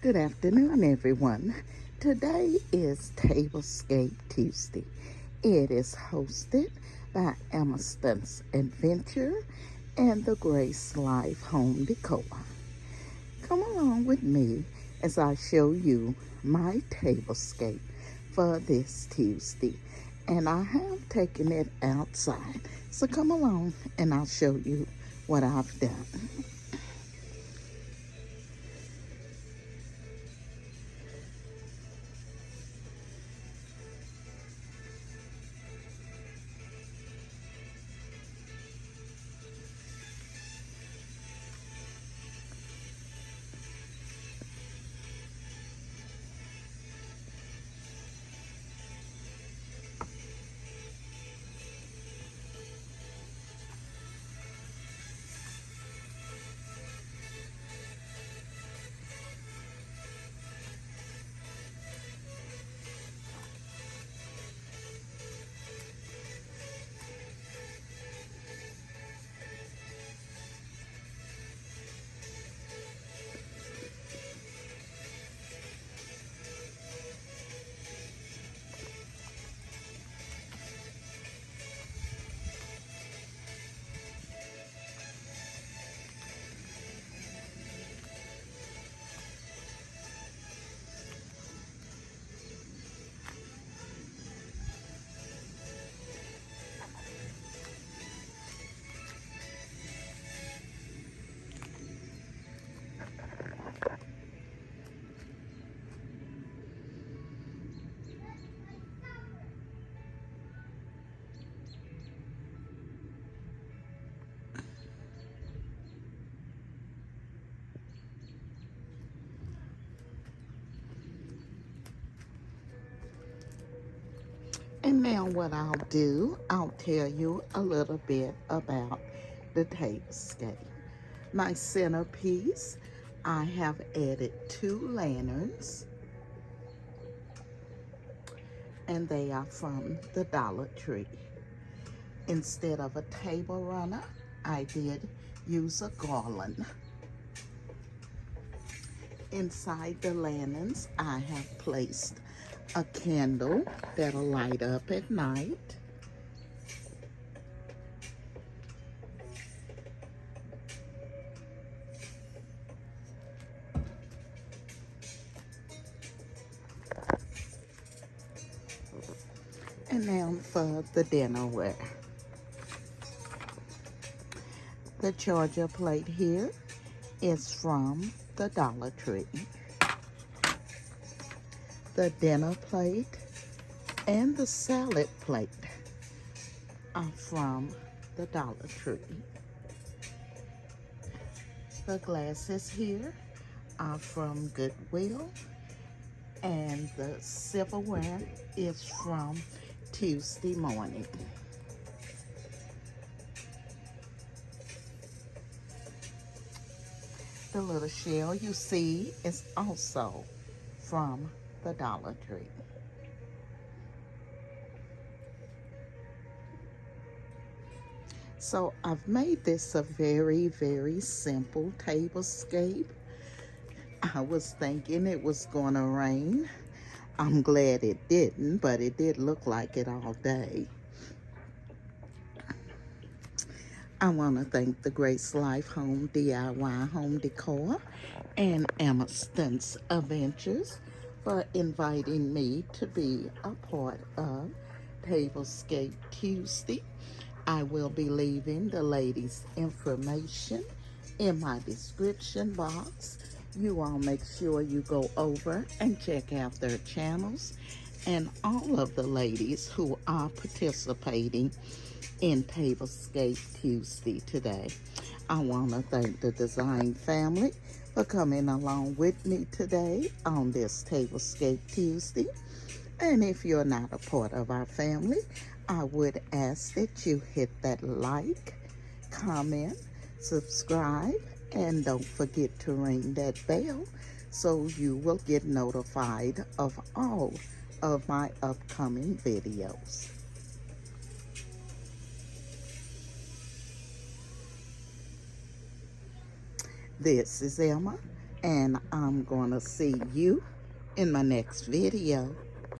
Good afternoon, everyone. Today is Tablescape Tuesday. It is hosted by Emerson's Adventure and the Grace Life Home Decor. Come along with me as I show you my tablescape for this Tuesday. And I have taken it outside. So come along and I'll show you what I've done. And now what I'll do, I'll tell you a little bit about the tablescape. My centerpiece, I have added 2 lanterns, and they are from the Dollar Tree. Instead of a table runner, I did use a garland. Inside the lanterns, I have placed a candle that'll light up at night. And now for the dinnerware. The charger plate here is from the Dollar Tree. The dinner plate and the salad plate are from the Dollar Tree. The glasses here are from Goodwill, and the silverware is from Tuesday Morning. The little shell you see is also from the Dollar Tree. So I've made this a very, very simple tablescape. I was thinking it was gonna rain. I'm glad it didn't, but it did look like it all day. I want to thank the Grace Life Home DIY Home Decor and Emerson's Adventures for inviting me to be a part of Tablescape Tuesday. I will be leaving the ladies' information in my description box. You all make sure you go over and check out their channels, and all of the ladies who are participating in Tablescape Tuesday today. I want to thank the design family for coming along with me today on this Tablescape Tuesday. And if you're not a part of our family, I would ask that you hit that like, comment, subscribe, and don't forget to ring that bell so you will get notified of all of my upcoming videos. This is Emma, And I'm going to see you in my next video.